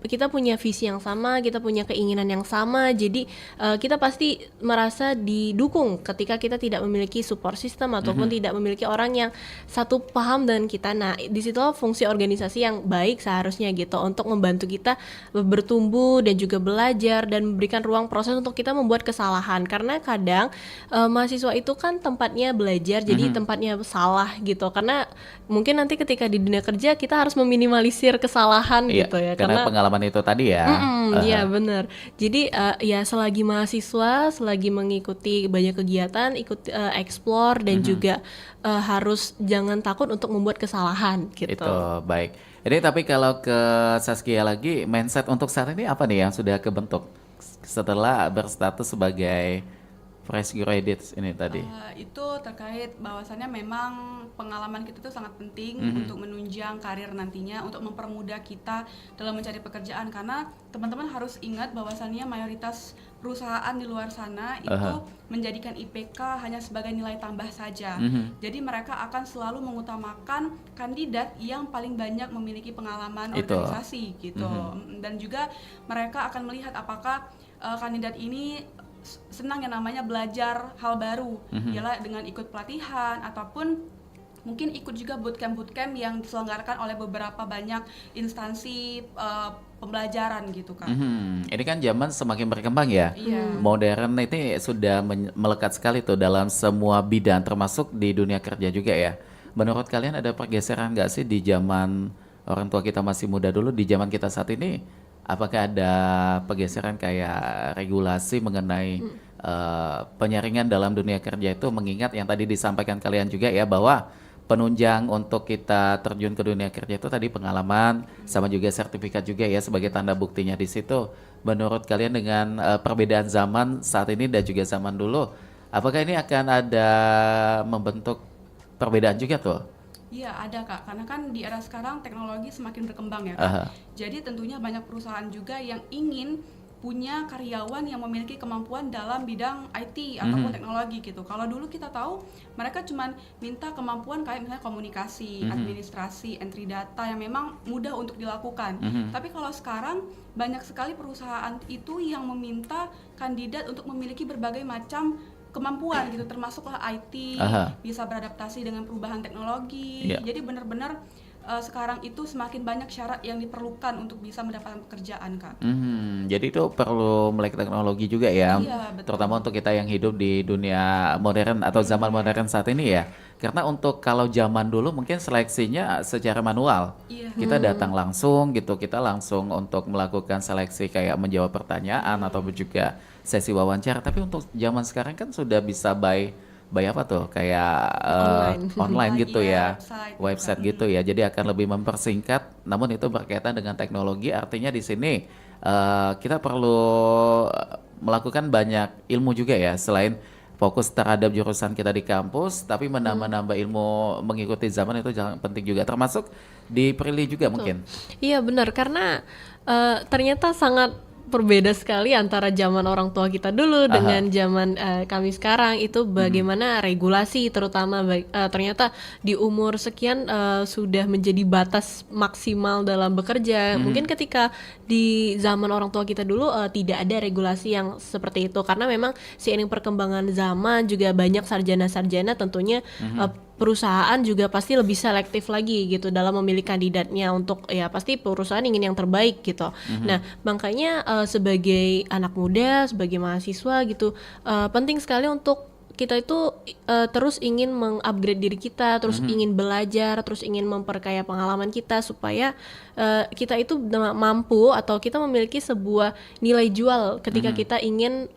kita punya visi yang sama, kita punya keinginan yang sama. Jadi kita pasti merasa didukung ketika kita tidak memiliki support system ataupun tidak memiliki orang yang satu paham dengan kita. Nah, disitulah fungsi organisasi yang baik seharusnya gitu untuk membantu kita bertumbuh dan juga belajar dan memberikan ruang proses untuk kita membuat kesalahan. Karena kadang mahasiswa itu kan tempatnya belajar, jadi tempatnya salah gitu. Karena mungkin nanti ketika di dunia kerja kita harus meminimalisir kesalahan Iya, gitu ya. karena pengalaman itu tadi ya. Iya benar. Jadi ya selagi mahasiswa, selagi mengikuti banyak kegiatan, ikut explore dan juga harus jangan takut untuk membuat kesalahan gitu. Itu baik. Ini tapi kalau ke Saskia lagi, mindset untuk saat ini apa nih yang sudah kebentuk setelah berstatus sebagai fresh graduate ini tadi? Itu terkait bahwasannya memang pengalaman kita itu sangat penting untuk menunjang karir nantinya, untuk mempermudah kita dalam mencari pekerjaan, karena teman-teman harus ingat bahwasannya mayoritas perusahaan di luar sana itu menjadikan IPK hanya sebagai nilai tambah saja. Jadi mereka akan selalu mengutamakan kandidat yang paling banyak memiliki pengalaman Itu. organisasi gitu. Dan juga mereka akan melihat apakah kandidat ini senang yang namanya belajar hal baru, ialah dengan ikut pelatihan ataupun mungkin ikut juga bootcamp yang diselenggarakan oleh beberapa banyak instansi pembelajaran gitu kan. Ini kan zaman semakin berkembang ya. Iya. Modern ini sudah melekat sekali tuh dalam semua bidang termasuk di dunia kerja juga ya. Menurut kalian ada pergeseran nggak sih di zaman orang tua kita masih muda dulu, di zaman kita saat ini? Apakah ada pergeseran kayak regulasi mengenai penyaringan dalam dunia kerja itu, mengingat yang tadi disampaikan kalian juga ya bahwa penunjang untuk kita terjun ke dunia kerja itu tadi pengalaman sama juga sertifikat juga ya sebagai tanda buktinya di situ. Menurut kalian dengan perbedaan zaman saat ini dan juga zaman dulu, apakah ini akan ada membentuk perbedaan juga tuh? Iya ada Kak, karena kan di era sekarang teknologi semakin berkembang ya Kak. Jadi tentunya banyak perusahaan juga yang ingin punya karyawan yang memiliki kemampuan dalam bidang IT ataupun teknologi gitu. Kalau dulu kita tahu mereka cuma minta kemampuan kayak misalnya komunikasi, administrasi, entry data yang memang mudah untuk dilakukan. Tapi kalau sekarang banyak sekali perusahaan itu yang meminta kandidat untuk memiliki berbagai macam kemampuan gitu, termasuklah IT, bisa beradaptasi dengan perubahan teknologi. Iya. Jadi benar-benar sekarang itu semakin banyak syarat yang diperlukan untuk bisa mendapatkan pekerjaan, Kak. Jadi itu perlu melek teknologi juga ya, Iya, betul. terutama untuk kita yang hidup di dunia modern atau zaman modern saat ini ya. Karena untuk kalau zaman dulu mungkin seleksinya secara manual. Iya. Kita datang langsung gitu, kita langsung untuk melakukan seleksi kayak menjawab pertanyaan atau juga sesi wawancara. Tapi untuk zaman sekarang kan sudah bisa by apa tuh? Kayak online gitu Iya, ya, website, website Kak. gitu ya. Jadi akan lebih mempersingkat. Namun itu berkaitan dengan teknologi. Artinya di sini kita perlu melakukan banyak ilmu juga ya, selain fokus terhadap jurusan kita di kampus, tapi menambah-nambah ilmu mengikuti zaman itu jangan penting juga, termasuk di Prilly juga mungkin. Iya benar, karena ternyata sangat berbeda sekali antara zaman orang tua kita dulu dengan zaman kami sekarang. Itu bagaimana regulasi terutama ternyata di umur sekian sudah menjadi batas maksimal dalam bekerja. Mungkin ketika di zaman orang tua kita dulu tidak ada regulasi yang seperti itu, karena memang seiring perkembangan zaman juga banyak sarjana-sarjana tentunya perusahaan juga pasti lebih selektif lagi gitu dalam memilih kandidatnya, untuk ya pasti perusahaan ingin yang terbaik gitu. Nah makanya sebagai anak muda, sebagai mahasiswa gitu, penting sekali untuk kita itu terus ingin mengupgrade diri kita, terus ingin belajar, terus ingin memperkaya pengalaman kita supaya kita itu mampu atau kita memiliki sebuah nilai jual ketika kita ingin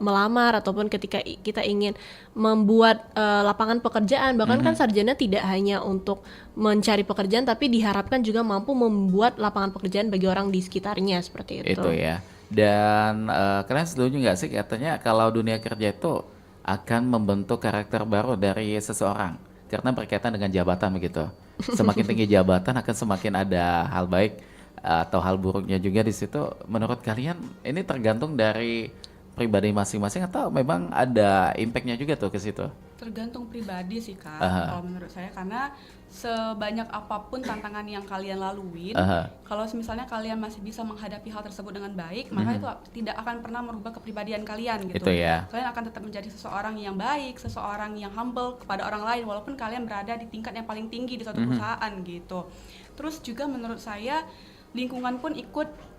melamar ataupun ketika kita ingin membuat lapangan pekerjaan. Bahkan kan sarjana tidak hanya untuk mencari pekerjaan, tapi diharapkan juga mampu membuat lapangan pekerjaan bagi orang di sekitarnya, seperti itu. Itu ya. Dan kalian setuju nggak sih katanya kalau dunia kerja itu akan membentuk karakter baru dari seseorang karena berkaitan dengan jabatan begitu. Semakin tinggi jabatan akan semakin ada hal baik atau hal buruknya juga di situ. Menurut kalian ini tergantung dari pribadi masing-masing atau memang ada impactnya juga tuh ke situ? Tergantung pribadi sih, Kak, Aha. kalau menurut saya, karena sebanyak apapun tantangan yang kalian laluin, Aha. kalau misalnya kalian masih bisa menghadapi hal tersebut dengan baik, maka itu tidak akan pernah merubah kepribadian kalian gitu. Itu ya. Kalian akan tetap menjadi seseorang yang baik, seseorang yang humble kepada orang lain, walaupun kalian berada di tingkat yang paling tinggi di suatu perusahaan gitu. Terus juga menurut saya lingkungan pun ikut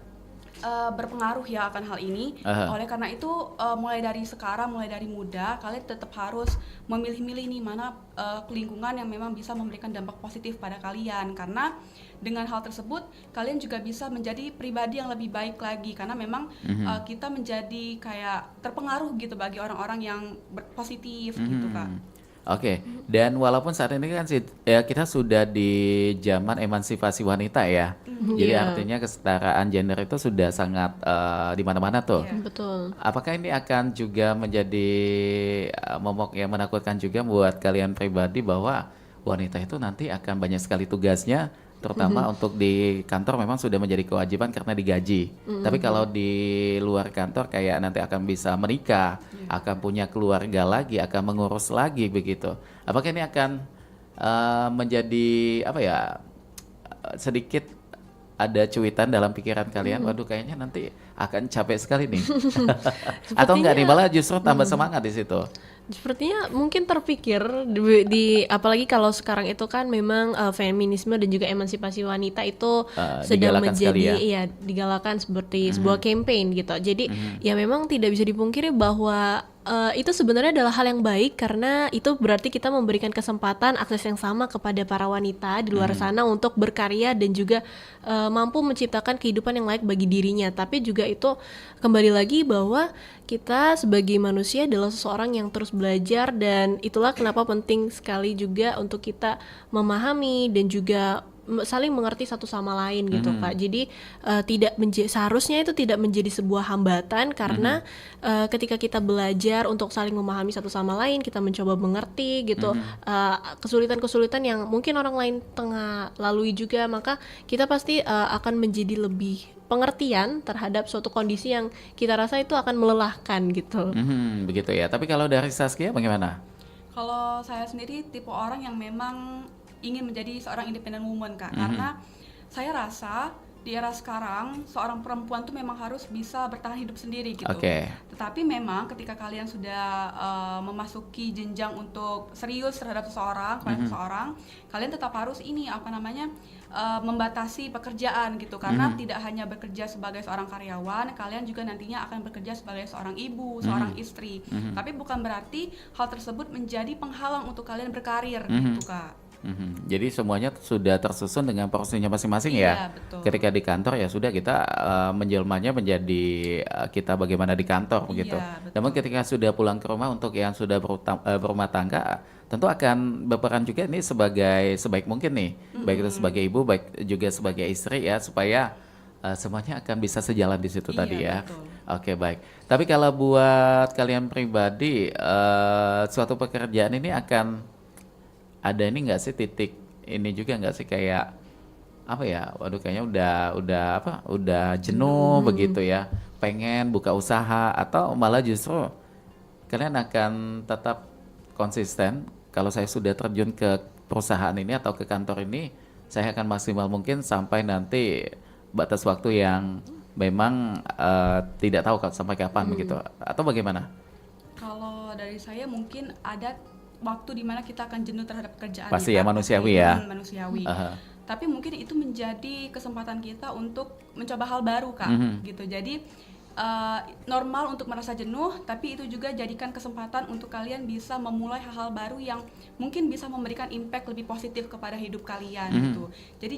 berpengaruh ya akan hal ini. Oleh karena itu mulai dari sekarang, mulai dari muda, kalian tetap harus memilih-milih nih mana lingkungan yang memang bisa memberikan dampak positif pada kalian, karena dengan hal tersebut kalian juga bisa menjadi pribadi yang lebih baik lagi, karena memang kita menjadi kayak terpengaruh gitu bagi orang-orang yang positif gitu, Kak. Oke, dan walaupun saat ini kan ya kita sudah di zaman emansipasi wanita ya, jadi Iya. artinya kesetaraan gender itu sudah sangat di mana-mana tuh. Iya. Betul. Apakah ini akan juga menjadi momok yang menakutkan juga buat kalian pribadi bahwa wanita itu nanti akan banyak sekali tugasnya, terutama untuk di kantor memang sudah menjadi kewajiban karena digaji. Tapi kalau di luar kantor kayak nanti akan bisa menikah, akan punya keluarga lagi, akan mengurus lagi begitu. Apakah ini akan menjadi apa ya, sedikit ada cuitan dalam pikiran kalian, waduh kayaknya nanti akan capek sekali nih. Atau enggak nih, malah justru tambah semangat di situ. Sepertinya mungkin terpikir apalagi kalau sekarang itu kan memang feminisme dan juga emansipasi wanita itu sedang digalakan sekali menjadi ya. digalakan seperti sebuah campaign gitu. Jadi ya memang tidak bisa dipungkiri bahwa itu sebenarnya adalah hal yang baik, karena itu berarti kita memberikan kesempatan akses yang sama kepada para wanita di luar sana untuk berkarya dan juga mampu menciptakan kehidupan yang layak bagi dirinya. Tapi juga itu kembali lagi bahwa kita sebagai manusia adalah seseorang yang terus belajar, dan itulah kenapa penting sekali juga untuk kita memahami dan juga saling mengerti satu sama lain gitu, Kak. Jadi seharusnya itu tidak menjadi sebuah hambatan, karena ketika kita belajar untuk saling memahami satu sama lain, kita mencoba mengerti gitu kesulitan-kesulitan yang mungkin orang lain tengah lalui juga, maka kita pasti akan menjadi lebih pengertian terhadap suatu kondisi yang kita rasa itu akan melelahkan gitu. Begitu ya. Tapi kalau dari Saskia bagaimana? Kalau saya sendiri tipe orang yang memang ingin menjadi seorang independent woman, Kak, karena saya rasa di era sekarang seorang perempuan tuh memang harus bisa bertahan hidup sendiri gitu. Oke. Tetapi memang ketika kalian sudah memasuki jenjang untuk serius terhadap seseorang, kepada seseorang, kalian tetap harus membatasi pekerjaan gitu, karena tidak hanya bekerja sebagai seorang karyawan, kalian juga nantinya akan bekerja sebagai seorang ibu, seorang istri. Tapi bukan berarti hal tersebut menjadi penghalang untuk kalian berkarir gitu, Kak. Jadi semuanya sudah tersusun dengan porsinya masing-masing Iya, ya. betul. Ketika di kantor ya sudah kita menjelmanya menjadi kita bagaimana di kantor begitu. Iya, betul. Namun ketika sudah pulang ke rumah untuk yang sudah berumah tangga, tentu akan berperan juga nih sebaik mungkin nih, baik itu sebagai ibu, baik juga sebagai istri ya, supaya semuanya akan bisa sejalan di situ Iya, tadi ya. betul. Oke, baik. Tapi kalau buat kalian pribadi, suatu pekerjaan ini akan ada ini nggak sih titik ini juga nggak sih, kayak apa ya, waduh kayaknya udah jenuh begitu ya, pengen buka usaha, atau malah justru kalian akan tetap konsisten, kalau saya sudah terjun ke perusahaan ini atau ke kantor ini, saya akan maksimal mungkin sampai nanti batas waktu yang memang tidak tahu sampai kapan begitu, atau bagaimana? Kalau dari saya mungkin ada waktu dimana kita akan jenuh terhadap pekerjaan. Pasti kita, ya, manusiawi ya. Manusiawi. Aha. Tapi mungkin itu menjadi kesempatan kita untuk mencoba hal baru, Kak. Gitu. Jadi normal untuk merasa jenuh, tapi itu juga jadikan kesempatan untuk kalian bisa memulai hal-hal baru yang mungkin bisa memberikan impact lebih positif kepada hidup kalian gitu. Jadi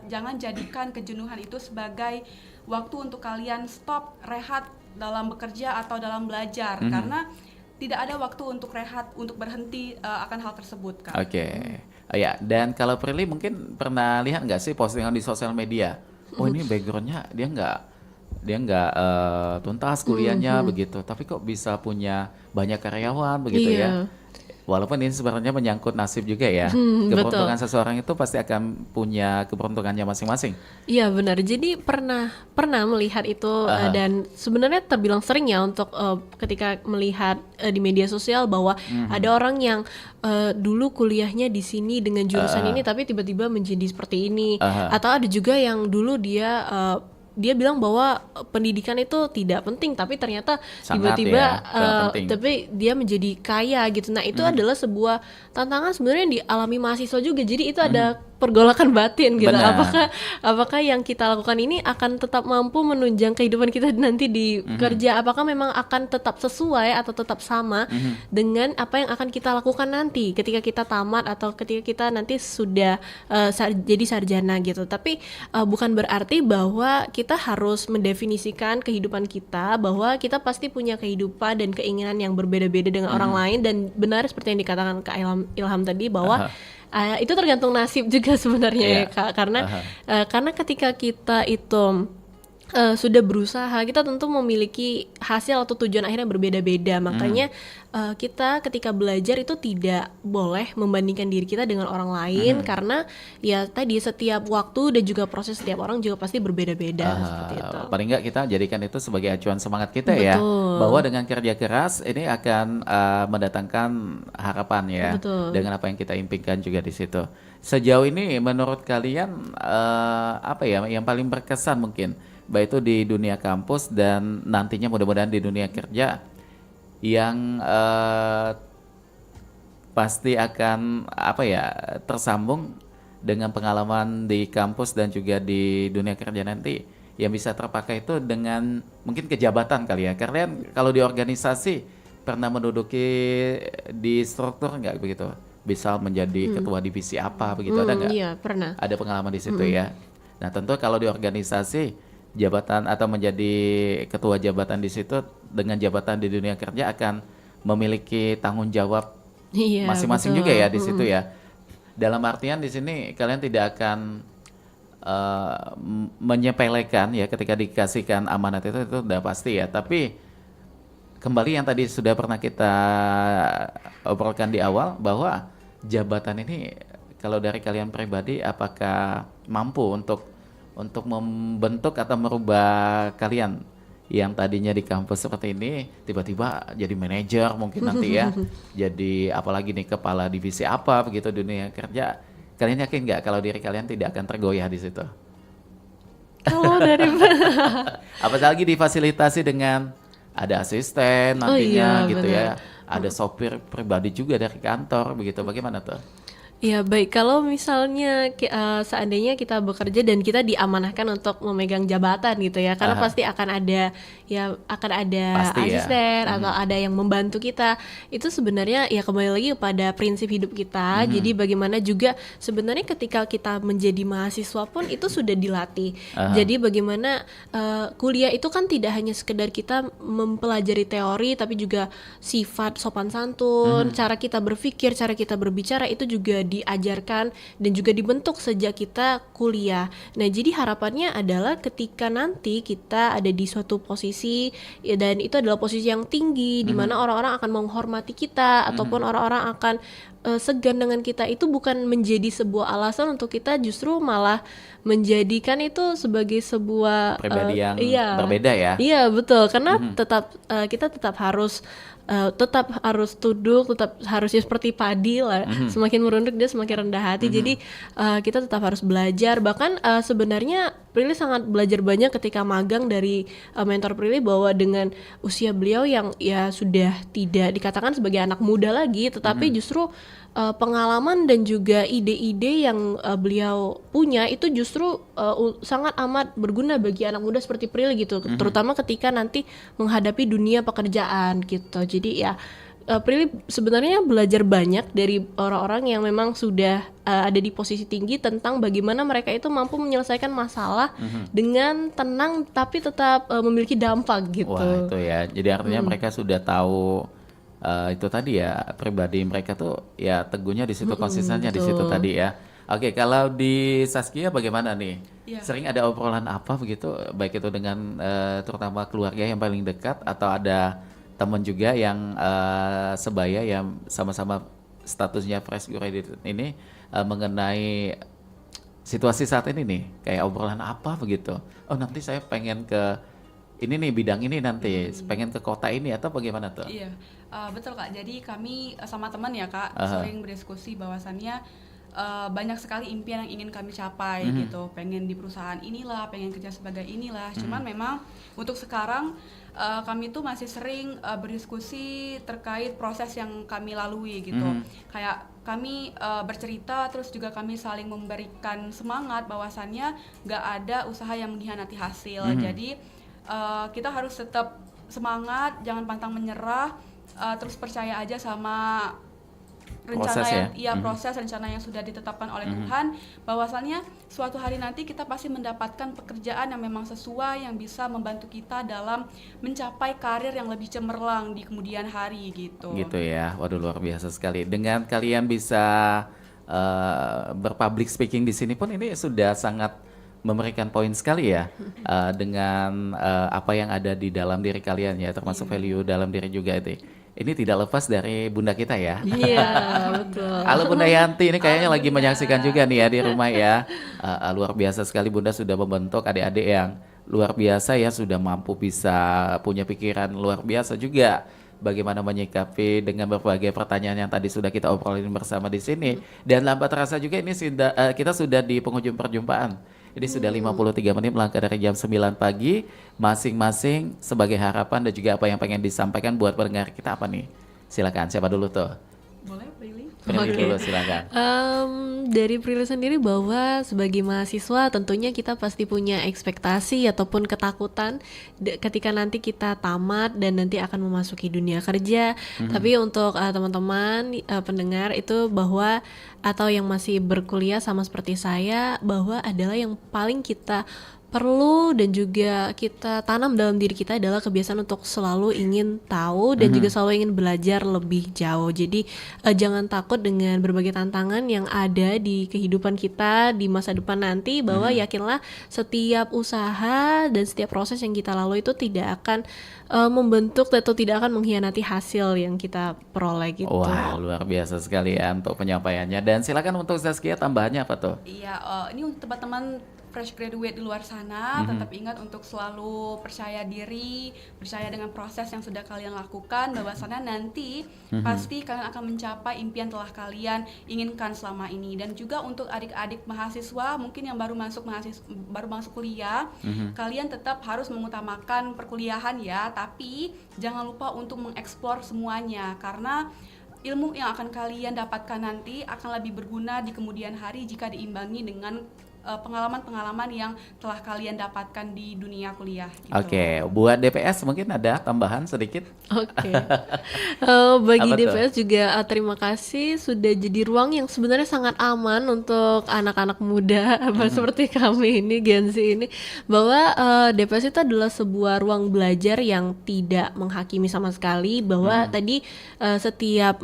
jangan jadikan kejenuhan itu sebagai waktu untuk kalian stop, rehat dalam bekerja atau dalam belajar, karena tidak ada waktu untuk rehat, untuk berhenti akan hal tersebut, Kak. Oke. Ya, dan kalau Prilly mungkin pernah lihat nggak sih postingan di sosial media? Oh, ini backgroundnya dia nggak tuntas kuliahnya begitu, tapi kok bisa punya banyak karyawan begitu ya? Walaupun ini sebenarnya menyangkut nasib juga ya. Keberuntungan seseorang itu pasti akan punya keberuntungannya masing-masing. Iya benar. Jadi pernah melihat itu dan sebenarnya terbilang sering ya untuk ketika melihat di media sosial bahwa ada orang yang dulu kuliahnya di sini dengan jurusan ini tapi tiba-tiba menjadi seperti ini. Atau ada juga yang dulu dia bilang bahwa pendidikan itu tidak penting, tapi ternyata Sangat tiba-tiba ya, sangat penting. tapi dia menjadi kaya gitu. Nah itu adalah sebuah tantangan sebenarnya yang dialami mahasiswa juga. Jadi itu ada pergolakan batin gitu. Benar. Apakah yang kita lakukan ini akan tetap mampu menunjang kehidupan kita nanti di kerja? Apakah memang akan tetap sesuai atau tetap sama dengan apa yang akan kita lakukan nanti ketika kita tamat atau ketika kita nanti sudah jadi sarjana gitu. Tapi bukan berarti bahwa kita harus mendefinisikan kehidupan kita bahwa kita pasti punya kehidupan dan keinginan yang berbeda-beda dengan orang lain, dan benar seperti yang dikatakan Kak Ilham tadi bahwa itu tergantung nasib juga sebenarnya ya Kak, karena ketika kita itu sudah berusaha, kita tentu memiliki hasil atau tujuan akhirnya berbeda-beda. Makanya kita ketika belajar itu tidak boleh membandingkan diri kita dengan orang lain, karena ya tadi setiap waktu dan juga proses setiap orang juga pasti berbeda-beda seperti itu. Paling nggak kita jadikan itu sebagai acuan semangat kita ya, bahwa dengan kerja keras ini akan mendatangkan harapan ya. Betul. Dengan apa yang kita impikan juga di situ. Sejauh ini menurut kalian apa ya yang paling berkesan mungkin, baik itu di dunia kampus dan nantinya mudah-mudahan di dunia kerja, yang pasti akan apa ya tersambung dengan pengalaman di kampus dan juga di dunia kerja nanti, yang bisa terpakai itu dengan mungkin kejabatan kali ya. Kalian kalau di organisasi pernah menduduki di struktur nggak begitu? Bisa menjadi ketua divisi apa begitu, ada nggak? Iya pernah. Ada pengalaman di situ ya. Nah tentu kalau di organisasi jabatan atau menjadi ketua jabatan di situ dengan jabatan di dunia kerja akan memiliki tanggung jawab Iya, masing-masing betul. juga ya di situ ya. Dalam artian di sini kalian tidak akan menyepelekan ya ketika dikasihkan amanat itu udah pasti ya. Tapi kembali yang tadi sudah pernah kita obrolkan di awal, bahwa jabatan ini kalau dari kalian pribadi apakah mampu untuk membentuk atau merubah kalian yang tadinya di kampus seperti ini tiba-tiba jadi manajer mungkin nanti ya, jadi apalagi nih kepala divisi apa begitu dunia kerja. Kalian yakin nggak kalau diri kalian tidak akan tergoyah di situ? Kalau dari Apalagi difasilitasi dengan ada asisten Oh nantinya iya, gitu benar. ya. Ada sopir pribadi juga dari kantor begitu. Bagaimana tuh? Ya baik, kalau misalnya seandainya kita bekerja dan kita diamanahkan untuk memegang jabatan gitu ya, karena Aha. pasti akan ada Pasti ya. asisten atau ada yang membantu kita. Itu sebenarnya ya kembali lagi kepada prinsip hidup kita. Jadi bagaimana juga sebenarnya ketika kita menjadi mahasiswa pun itu sudah dilatih. Jadi bagaimana kuliah itu kan tidak hanya sekedar kita mempelajari teori, tapi juga sifat sopan santun, cara kita berpikir, cara kita berbicara itu juga diajarkan dan juga dibentuk sejak kita kuliah. Nah, jadi harapannya adalah ketika nanti kita ada di suatu posisi ya, dan itu adalah posisi yang tinggi di mana orang-orang akan menghormati kita ataupun orang-orang akan segan dengan kita, itu bukan menjadi sebuah alasan untuk kita justru malah menjadikan itu sebagai sebuah Pribadi yang iya. berbeda ya. Iya betul, karena kita tetap harus duduk, tetap harusnya seperti padi lah. Semakin merunduk dia semakin rendah hati. Jadi kita tetap harus belajar. Bahkan sebenarnya Prilly sangat belajar banyak ketika magang dari mentor Prilly, bahwa dengan usia beliau yang ya sudah tidak dikatakan sebagai anak muda lagi, tetapi justru pengalaman dan juga ide-ide yang beliau punya itu justru sangat amat berguna bagi anak muda seperti Prilly gitu, terutama ketika nanti menghadapi dunia pekerjaan gitu. Jadi ya Prilly sebenarnya belajar banyak dari orang-orang yang memang sudah ada di posisi tinggi tentang bagaimana mereka itu mampu menyelesaikan masalah dengan tenang tapi tetap memiliki dampak gitu. Wah, itu ya. Jadi artinya mereka sudah tahu itu tadi ya, pribadi mereka tuh ya teguhnya di situ, konsistennya di situ betul. tadi ya. Oke, kalau di Saskia bagaimana nih? Iya. Sering ada obrolan apa begitu, baik itu dengan terutama keluarga yang paling dekat atau ada teman juga yang sebaya yang sama-sama statusnya fresh graduate ini mengenai situasi saat ini nih, kayak obrolan apa begitu? Oh, nanti saya pengen ke ini nih, bidang ini nanti, pengen ke kota ini atau bagaimana tuh? Iya, betul Kak. Jadi kami sama teman ya Kak sering berdiskusi bahwasannya banyak sekali impian yang ingin kami capai gitu. Pengen di perusahaan inilah, pengen kerja sebagai inilah. Cuman memang untuk sekarang kami tuh masih sering berdiskusi terkait proses yang kami lalui gitu. Kayak kami bercerita, terus juga kami saling memberikan semangat bahwasannya nggak ada usaha yang mengkhianati hasil. Jadi kita harus tetap semangat, jangan pantang menyerah, terus percaya aja sama rencana Proses yang ya? proses rencana yang sudah ditetapkan oleh Tuhan, bahwasannya suatu hari nanti kita pasti mendapatkan pekerjaan yang memang sesuai, yang bisa membantu kita dalam mencapai karir yang lebih cemerlang di kemudian hari gitu. Gitu ya, waduh luar biasa sekali. Dengan kalian bisa berpublic speaking di sini pun ini sudah sangat memberikan poin sekali ya, dengan apa yang ada di dalam diri kalian ya, termasuk value dalam diri juga itu. Ini tidak lepas dari bunda kita ya. Iya betul. Halo Bunda Yanti, ini kayaknya lagi menyaksikan juga nih ya di rumah ya. Luar biasa sekali Bunda sudah membentuk adik-adik yang luar biasa ya, sudah mampu bisa punya pikiran luar biasa juga. Bagaimana menyikapi dengan berbagai pertanyaan yang tadi sudah kita obrolin bersama di sini. Dan lambat terasa juga ini kita sudah di penghujung perjumpaan. Ini sudah 53 menit melangkah dari jam 9 pagi. Masing-masing sebagai harapan dan juga apa yang pengen disampaikan buat pendengar kita apa nih? Silakan, siapa dulu tuh? Boleh, Prilly? Prilly Oke. dulu silakan. Dari Prilly sendiri bahwa sebagai mahasiswa tentunya kita pasti punya ekspektasi ataupun ketakutan ketika nanti kita tamat dan nanti akan memasuki dunia kerja. Tapi untuk teman-teman pendengar itu bahwa atau yang masih berkuliah sama seperti saya, bahwa adalah yang paling kita perlu dan juga kita tanam dalam diri kita adalah kebiasaan untuk selalu ingin tahu dan juga selalu ingin belajar lebih jauh. Jadi jangan takut dengan berbagai tantangan yang ada di kehidupan kita di masa depan nanti, bahwa yakinlah setiap usaha dan setiap proses yang kita lalui itu tidak akan membentuk atau tidak akan mengkhianati hasil yang kita peroleh gitu. Wah, luar biasa sekali ya untuk penyampaiannya. Dan silakan untuk Zaskia tambahannya apa tuh? Iya, ini untuk teman-teman fresh graduate di luar sana, tetap ingat untuk selalu percaya diri, percaya dengan proses yang sudah kalian lakukan, bahwasannya nanti pasti kalian akan mencapai impian telah kalian inginkan selama ini. Dan juga untuk adik-adik mahasiswa mungkin yang baru masuk kuliah, kalian tetap harus mengutamakan perkuliahan ya, tapi jangan lupa untuk mengeksplor semuanya, karena ilmu yang akan kalian dapatkan nanti akan lebih berguna di kemudian hari jika diimbangi dengan pengalaman-pengalaman yang telah kalian dapatkan di dunia kuliah. Gitu. Oke, buat DPS mungkin ada tambahan sedikit? Oke. Bagi Apa tuh? DPS juga terima kasih sudah jadi ruang yang sebenarnya sangat aman untuk anak-anak muda seperti kami ini, Gen Z ini, bahwa DPS itu adalah sebuah ruang belajar yang tidak menghakimi sama sekali, bahwa tadi setiap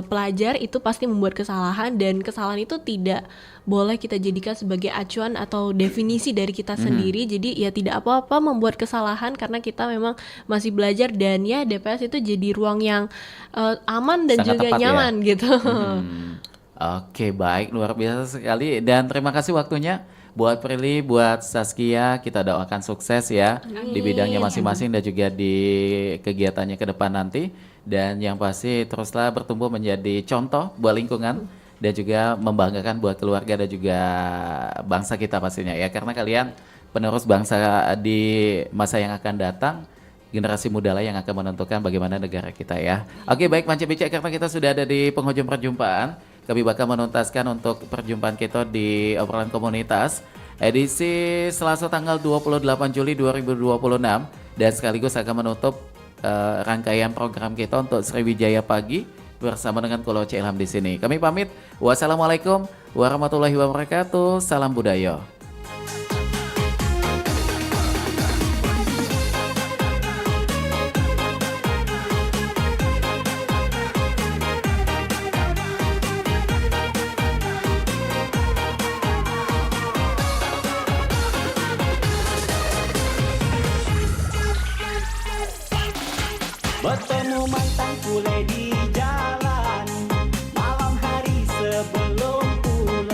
pelajar itu pasti membuat kesalahan, dan kesalahan itu tidak boleh kita jadikan sebagai acuan atau definisi dari kita sendiri. Jadi ya tidak apa-apa membuat kesalahan karena kita memang masih belajar, dan ya DPS itu jadi ruang yang aman dan Sangat juga tepat ya. nyaman gitu. Oke, baik, luar biasa sekali, dan terima kasih waktunya buat Prilly, buat Saskia. Kita doakan sukses ya di bidangnya masing-masing dan juga di kegiatannya ke depan nanti, dan yang pasti teruslah bertumbuh menjadi contoh buat lingkungan dan juga membanggakan buat keluarga dan juga bangsa kita pastinya ya, karena kalian penerus bangsa di masa yang akan datang. Generasi muda lah yang akan menentukan bagaimana negara kita ya. Oke, baik Manca Becek, karena kita sudah ada di penghujung perjumpaan, kami bakal menuntaskan untuk perjumpaan kita di obrolan komunitas edisi Selasa tanggal 28 Juli 2026, dan sekaligus akan menutup rangkaian program kita untuk Sriwijaya Pagi bersama dengan Kolo C. Ilham di sini. Kami pamit. Wassalamualaikum warahmatullahi wabarakatuh. Salam budaya.